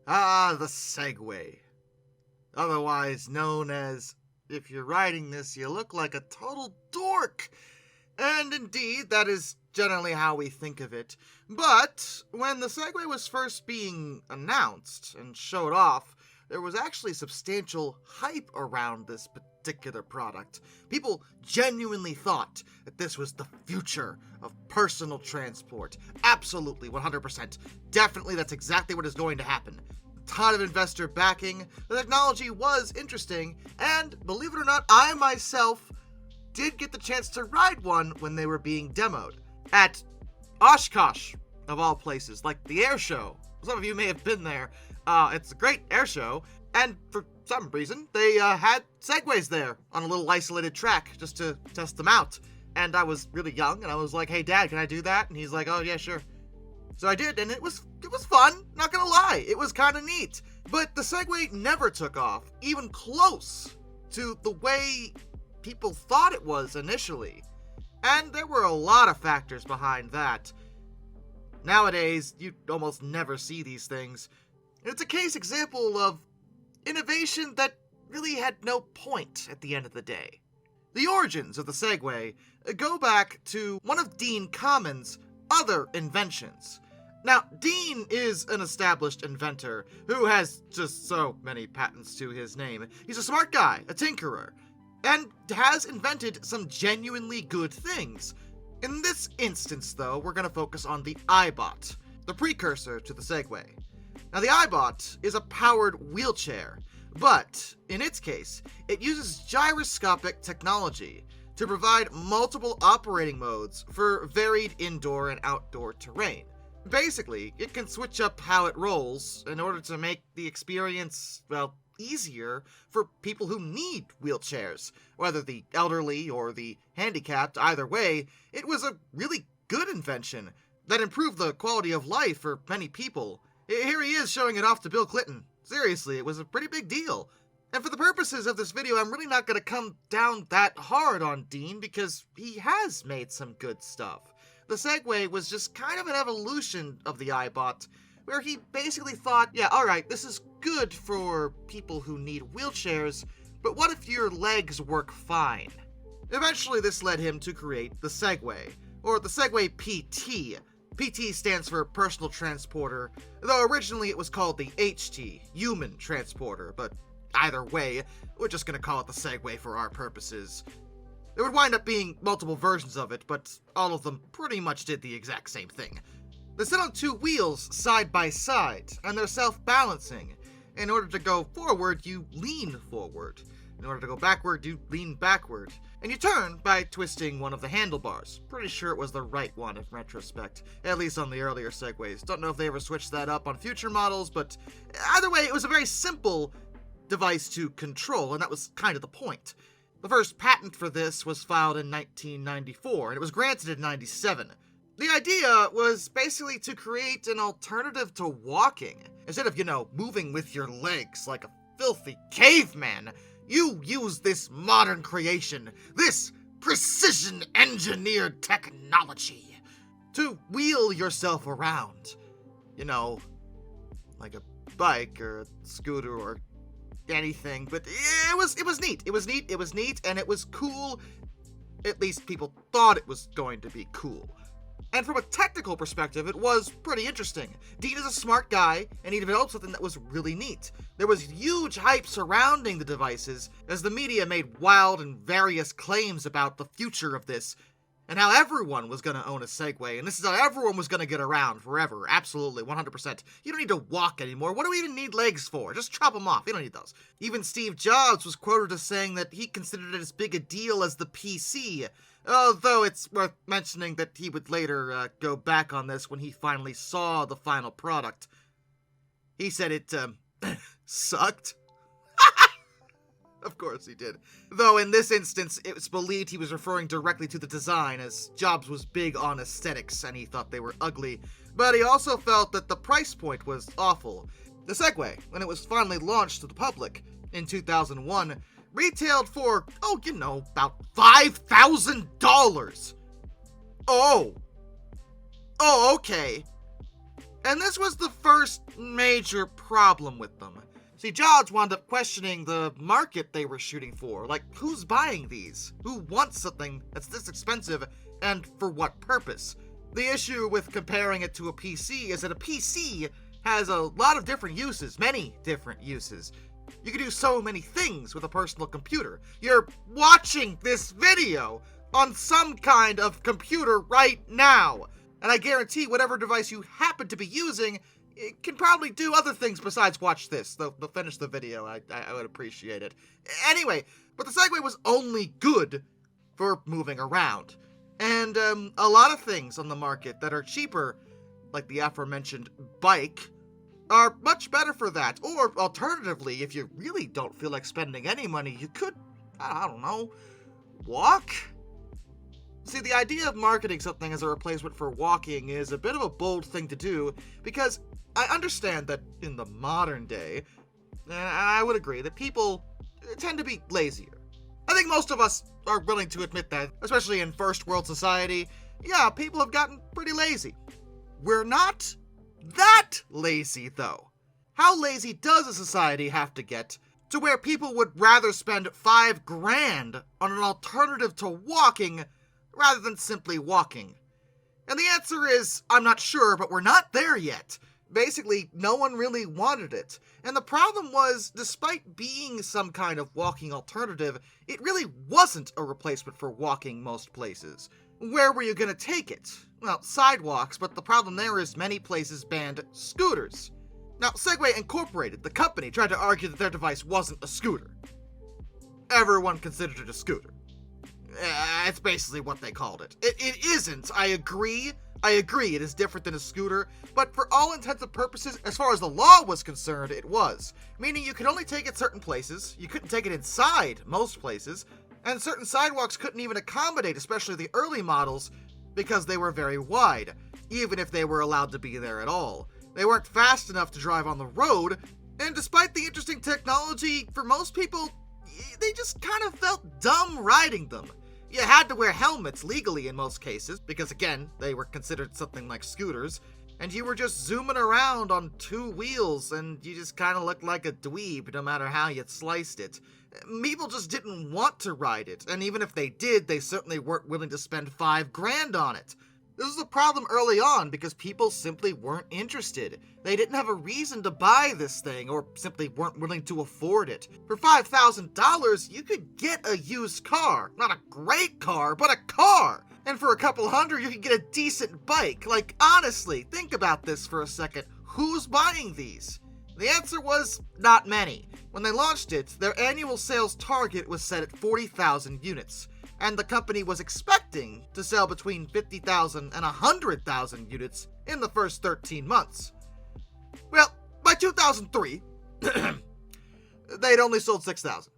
Ah, the Segway. Otherwise known as, if you're riding this, you look like a total dork. And indeed, that is generally how we think of it. But when the Segway was first being announced and showed off, there was actually substantial hype around this particular product. People genuinely thought that this was the future of personal transport. Absolutely, 100%. Definitely, that's exactly what is going to happen. Ton of investor backing, the technology was interesting, and believe it or not, I myself did get the chance to ride one when they were being demoed at Oshkosh, of all places, like the air show. Some of you may have been there. It's a great air show, and for some reason, they had Segways there on a little isolated track just to test them out. And I was really young, and I was like, "Hey, Dad, can I do that?" And he's like, "Oh, yeah, sure." So I did, and it was fun, not gonna lie. It was kind of neat. But the Segway never took off, even close to the way people thought it was initially. And there were a lot of factors behind that. Nowadays, you almost never see these things. It's a case example of innovation that really had no point at the end of the day. The origins of the Segway go back to one of Dean Common's other inventions. Now, Dean is an established inventor who has just so many patents to his name. He's a smart guy, a tinkerer, and has invented some genuinely good things. In this instance, though, we're going to focus on the iBot, the precursor to the Segway. Now, the iBot is a powered wheelchair, but in its case, it uses gyroscopic technology to provide multiple operating modes for varied indoor and outdoor terrain. Basically, it can switch up how it rolls in order to make the experience, well, easier for people who need wheelchairs. Whether the elderly or the handicapped, either way, it was a really good invention that improved the quality of life for many people. Here he is showing it off to Bill Clinton. Seriously, it was a pretty big deal. And for the purposes of this video, I'm really not going to come down that hard on Dean because he has made some good stuff. The Segway was just kind of an evolution of the iBot, where he basically thought, yeah, alright, this is good for people who need wheelchairs, but what if your legs work fine? Eventually, this led him to create the Segway, or the Segway PT. PT stands for Personal Transporter, though originally it was called the HT, Human Transporter, but either way, we're just gonna call it the Segway for our purposes. There would wind up being multiple versions of it, but all of them pretty much did the exact same thing. They sit on two wheels side by side, and they're self-balancing. In order to go forward, you lean forward. In order to go backward, you lean backward. And you turn by twisting one of the handlebars. Pretty sure it was the right one in retrospect, at least on the earlier Segways. Don't know if they ever switched that up on future models, but either way, it was a very simple device to control, and that was kind of the point. The first patent for this was filed in 1994, and it was granted in 97. The idea was basically to create an alternative to walking. Instead of, moving with your legs like a filthy caveman, you use this modern creation, this precision-engineered technology, to wheel yourself around. Like a bike or a scooter or anything, but it was neat. It was neat, and it was cool. At least people thought it was going to be cool. And from a technical perspective, it was pretty interesting. Dean is a smart guy, and he developed something that was really neat. There was huge hype surrounding the devices, as the media made wild and various claims about the future of this, and how everyone was going to own a Segway, and this is how everyone was going to get around forever. Absolutely, 100%. You don't need to walk anymore. What do we even need legs for? Just chop them off. You don't need those. Even Steve Jobs was quoted as saying that he considered it as big a deal as the PC, although it's worth mentioning that he would later go back on this when he finally saw the final product. He said it sucked. Of course he did. Though in this instance, it was believed he was referring directly to the design, as Jobs was big on aesthetics and he thought they were ugly. But he also felt that the price point was awful. The Segway, when it was finally launched to the public in 2001, retailed for, about $5,000. Oh, okay. And this was the first major problem with them. See, Jobs wound up questioning the market they were shooting for. Like, who's buying these? Who wants something that's this expensive, and for what purpose? The issue with comparing it to a PC is that a PC has a lot of different uses, many different uses. You can do so many things with a personal computer. You're watching this video on some kind of computer right now. And I guarantee whatever device you happen to be using, it can probably do other things besides watch this. They'll finish the video. I would appreciate it. Anyway, but the Segway was only good for moving around. And a lot of things on the market that are cheaper, like the aforementioned bike, are much better for that. Or alternatively, if you really don't feel like spending any money, you could, I don't know, walk? See, the idea of marketing something as a replacement for walking is a bit of a bold thing to do, because I understand that in the modern day, and I would agree, that people tend to be lazier. I think most of us are willing to admit that, especially in first world society. Yeah, people have gotten pretty lazy. We're not that lazy, though. How lazy does a society have to get to where people would rather spend $5,000 on an alternative to walking rather than simply walking? And the answer is, I'm not sure, but we're not there yet. Basically, no one really wanted it. And the problem was, despite being some kind of walking alternative, it really wasn't a replacement for walking most places. Where were you gonna take it? Well, sidewalks, but the problem there is many places banned scooters. Now, Segway Incorporated, the company, tried to argue that their device wasn't a scooter. Everyone considered it a scooter. It's basically what they called it. It isn't, I agree. It is different than a scooter, but for all intents and purposes, as far as the law was concerned, it was. Meaning you could only take it certain places, you couldn't take it inside most places, and certain sidewalks couldn't even accommodate, especially the early models, because they were very wide, even if they were allowed to be there at all. They weren't fast enough to drive on the road, and despite the interesting technology, for most people, they just kind of felt dumb riding them. You had to wear helmets legally in most cases, because again, they were considered something like scooters, and you were just zooming around on two wheels, and you just kind of looked like a dweeb no matter how you sliced it. People just didn't want to ride it, and even if they did, they certainly weren't willing to spend $5,000 on it. This was a problem early on because people simply weren't interested. They didn't have a reason to buy this thing, or simply weren't willing to afford it. For $5,000, you could get a used car. Not a great car, but a car! And for a couple hundred, you could get a decent bike. Like, honestly, think about this for a second. Who's buying these? The answer was not many. When they launched it, their annual sales target was set at 40,000 units. And the company was expecting to sell between 50,000 and 100,000 units in the first 13 months. Well, by 2003, they'd only sold 6,000.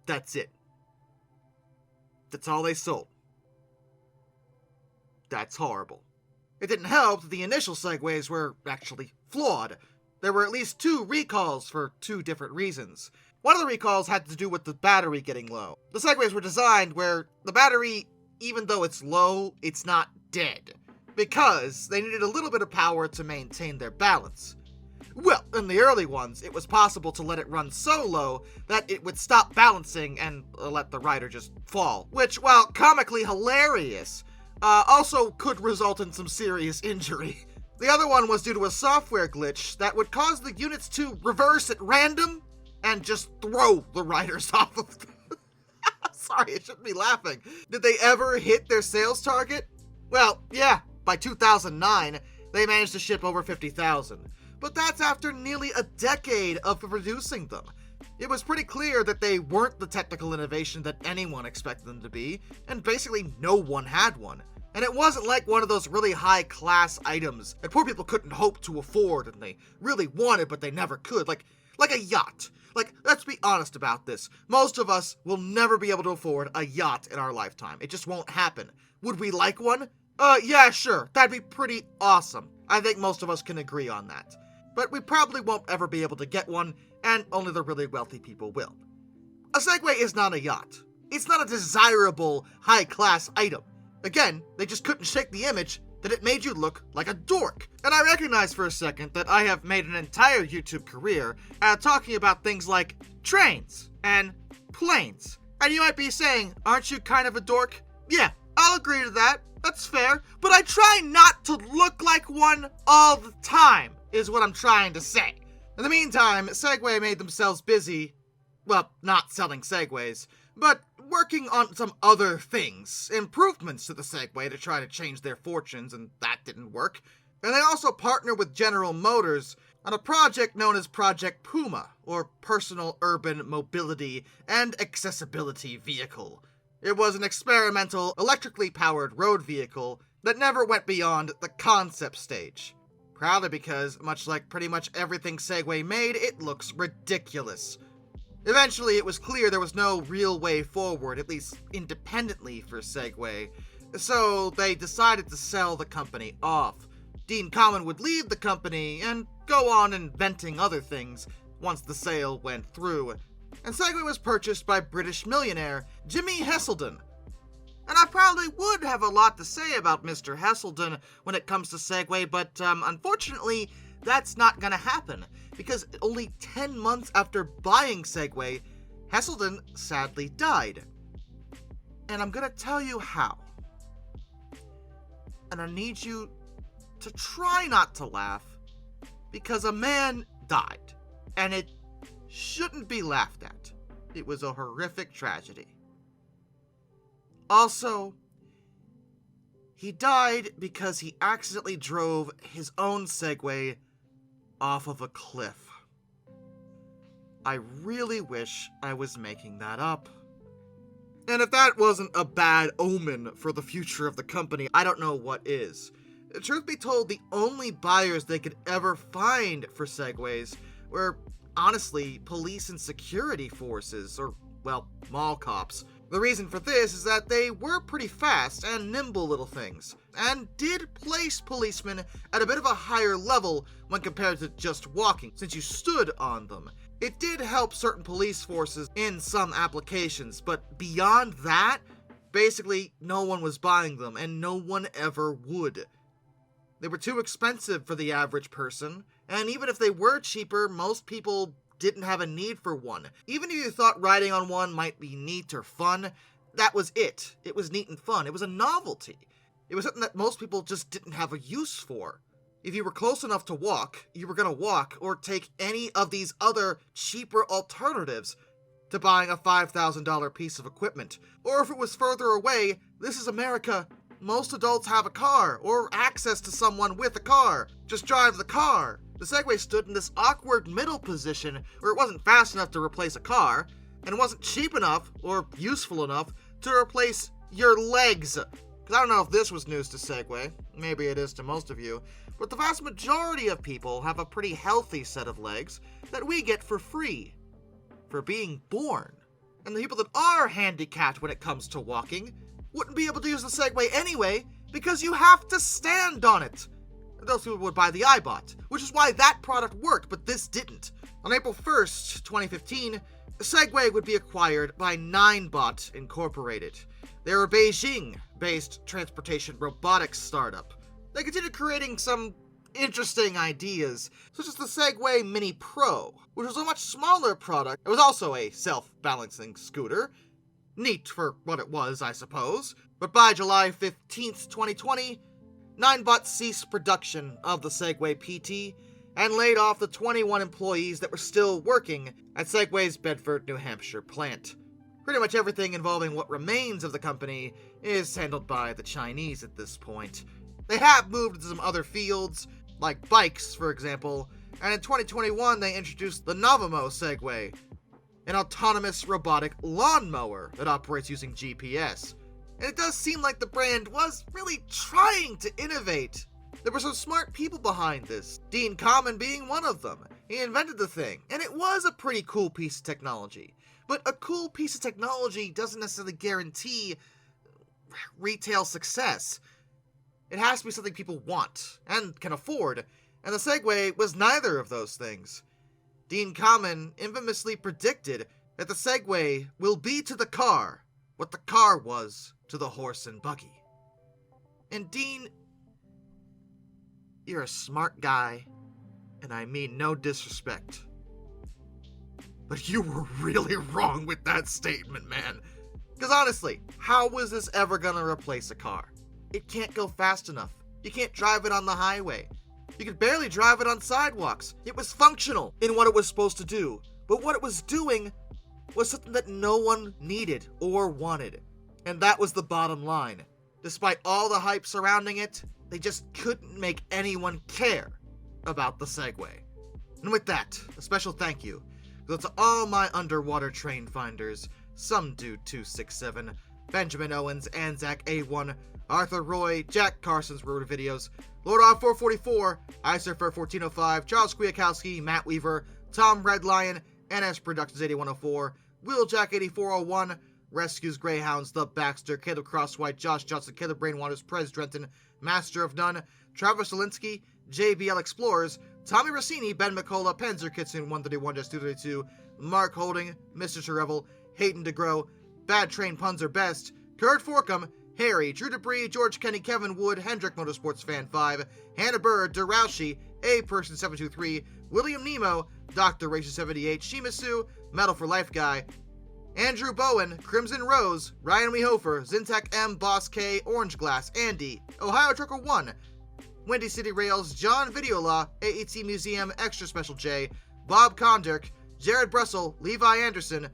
That's it. That's all they sold. That's horrible. It didn't help that the initial Segways were actually flawed. There were at least 2 recalls for 2 different reasons. One of the recalls had to do with the battery getting low. The Segways were designed where the battery, even though it's low, it's not dead, because they needed a little bit of power to maintain their balance. Well, in the early ones, it was possible to let it run so low that it would stop balancing and let the rider just fall, which, while comically hilarious, also could result in some serious injury. The other one was due to a software glitch that would cause the units to reverse at random and just throw the riders off of them. Sorry, I shouldn't be laughing. Did they ever hit their sales target? Well, yeah, by 2009, they managed to ship over 50,000. But that's after nearly a decade of producing them. It was pretty clear that they weren't the technical innovation that anyone expected them to be, and basically no one had one. And it wasn't like one of those really high-class items that poor people couldn't hope to afford and they really wanted but they never could, like a yacht. Like, let's be honest about this. Most of us will never be able to afford a yacht in our lifetime. It just won't happen. Would we like one? Yeah, sure. That'd be pretty awesome. I think most of us can agree on that. But we probably won't ever be able to get one, and only the really wealthy people will. A Segway is not a yacht. It's not a desirable, high-class item. Again, they just couldn't shake the image that it made you look like a dork. And I recognize for a second that I have made an entire YouTube career talking about things like trains and planes. And you might be saying, aren't you kind of a dork? Yeah, I'll agree to that. That's fair. But I try not to look like one all the time, is what I'm trying to say. In the meantime, Segway made themselves busy, well, not selling Segways, but working on some other things, improvements to the Segway to try to change their fortunes, and that didn't work. And they also partnered with General Motors on a project known as Project Puma, or Personal Urban Mobility and Accessibility Vehicle. It was an experimental, electrically powered road vehicle that never went beyond the concept stage. Probably because, much like pretty much everything Segway made, it looks ridiculous. Eventually, it was clear there was no real way forward, at least independently for Segway, so they decided to sell the company off. Dean Common would leave the company and go on inventing other things once the sale went through, and Segway was purchased by British millionaire Jimmy Heselden. And I probably would have a lot to say about Mr. Heselden when it comes to Segway, but unfortunately, that's not gonna happen, because only 10 months after buying Segway, Heselden sadly died. And I'm gonna tell you how. And I need you to try not to laugh, because a man died, and it shouldn't be laughed at. It was a horrific tragedy. Also, he died because he accidentally drove his own Segway off of a cliff. I really wish I was making that up. And if that wasn't a bad omen for the future of the company, I don't know what is. Truth be told, the only buyers they could ever find for Segways were, honestly, police and security forces, or, well, mall cops. The reason for this is that they were pretty fast and nimble little things, and did place policemen at a bit of a higher level when compared to just walking, since you stood on them. It did help certain police forces in some applications, but beyond that, basically no one was buying them, and no one ever would. They were too expensive for the average person, and even if they were cheaper, most people didn't have a need for one. Even if you thought riding on one might be neat or fun, that was it. It was neat and fun. It was a novelty. It was something that most people just didn't have a use for. If you were close enough to walk, you were gonna walk or take any of these other cheaper alternatives to buying a $5,000 piece of equipment. Or if it was further away, this is America. Most adults have a car, or access to someone with a car. Just drive the car. The Segway stood in this awkward middle position where it wasn't fast enough to replace a car, and it wasn't cheap enough, or useful enough, to replace your legs. Because I don't know if this was news to Segway, maybe it is to most of you, but the vast majority of people have a pretty healthy set of legs that we get for free, for being born. And the people that are handicapped when it comes to walking wouldn't be able to use the Segway anyway, because you have to stand on it. Those people would buy the iBot, which is why that product worked, but this didn't. On April 1st, 2015, Segway would be acquired by Ninebot Incorporated. They're a Beijing-based transportation robotics startup. They continued creating some interesting ideas, such as the Segway Mini Pro, which was a much smaller product. It was also a self-balancing scooter. Neat for what it was, I suppose. But by July 15th, 2020, Ninebot ceased production of the Segway PT and laid off the 21 employees that were still working at Segway's Bedford, New Hampshire plant. Pretty much everything involving what remains of the company is handled by the Chinese at this point. They have moved into some other fields, like bikes, for example, and in 2021 they introduced the Novamo Segway, an autonomous robotic lawnmower that operates using GPS. And it does seem like the brand was really trying to innovate. There were some smart people behind this, Dean Common being one of them. He invented the thing, and it was a pretty cool piece of technology. But a cool piece of technology doesn't necessarily guarantee retail success. It has to be something people want and can afford, and the Segway was neither of those things. Dean Common infamously predicted that the Segway will be to the car what the car was to the horse and buggy. And Dean you're a smart guy, and I mean no disrespect. But you were really wrong with that statement, man. Because honestly, how was this ever gonna replace a car? It can't go fast enough. You can't drive it on the highway. You could barely drive it on sidewalks. It was functional in what it was supposed to do. But what it was doing was something that no one needed or wanted. And that was the bottom line. Despite all the hype surrounding it, they just couldn't make anyone care about the Segway. And with that, a special thank you goes to all my underwater train finders, Some Dude 267, Benjamin Owens, Anzac A1, Arthur Roy, Jack Carson's Road Videos, Lord Off 444, Isurfer 1405, Charles Kwiatkowski, Matt Weaver, Tom Red Lion, NS Productions 8104, Wheeljack 8401, Rescues Greyhounds, The Baxter, Caleb Crosswhite, Josh Johnson, Caleb Brainwaters, Prez Drenton, Master of None, Travis Zelinsky, JBL Explorers, Tommy Rossini, Ben McCullough, Panzer Kitsune 131 232, Mark Holding, Mr. Cherevel, Hayden DeGrow, Bad Train Puns Are Best, Kurt Forkham, Harry, Drew Debris, George Kenny, Kevin Wood, Hendrick Motorsports Fan 5, Hannah Bird, DeRoushi, A Person 723, William Nemo, Dr. Racing 78, Shimasu, Metal for Life Guy, Andrew Bowen, Crimson Rose, Ryan Wehofer, Zintac M, Boss K, Orange Glass, Andy, Ohio Trucker 1, Windy City Rails, John Videola, AET Museum, Extra Special J, Bob Kondirk, Jared Brussel, Levi Anderson,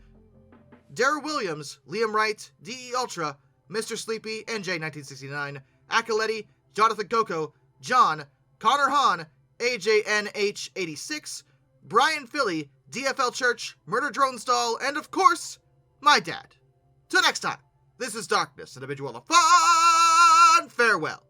Darrell Williams, Liam Wright, DE Ultra, Mr. Sleepy, NJ1969, Akiletti, Jonathan Coco, John, Connor Hahn, AJNH86, Brian Philly, DFL Church, Murder Drone Stall, and of course, my dad. Till next time, this is Darkness, and I bid you all a fun farewell.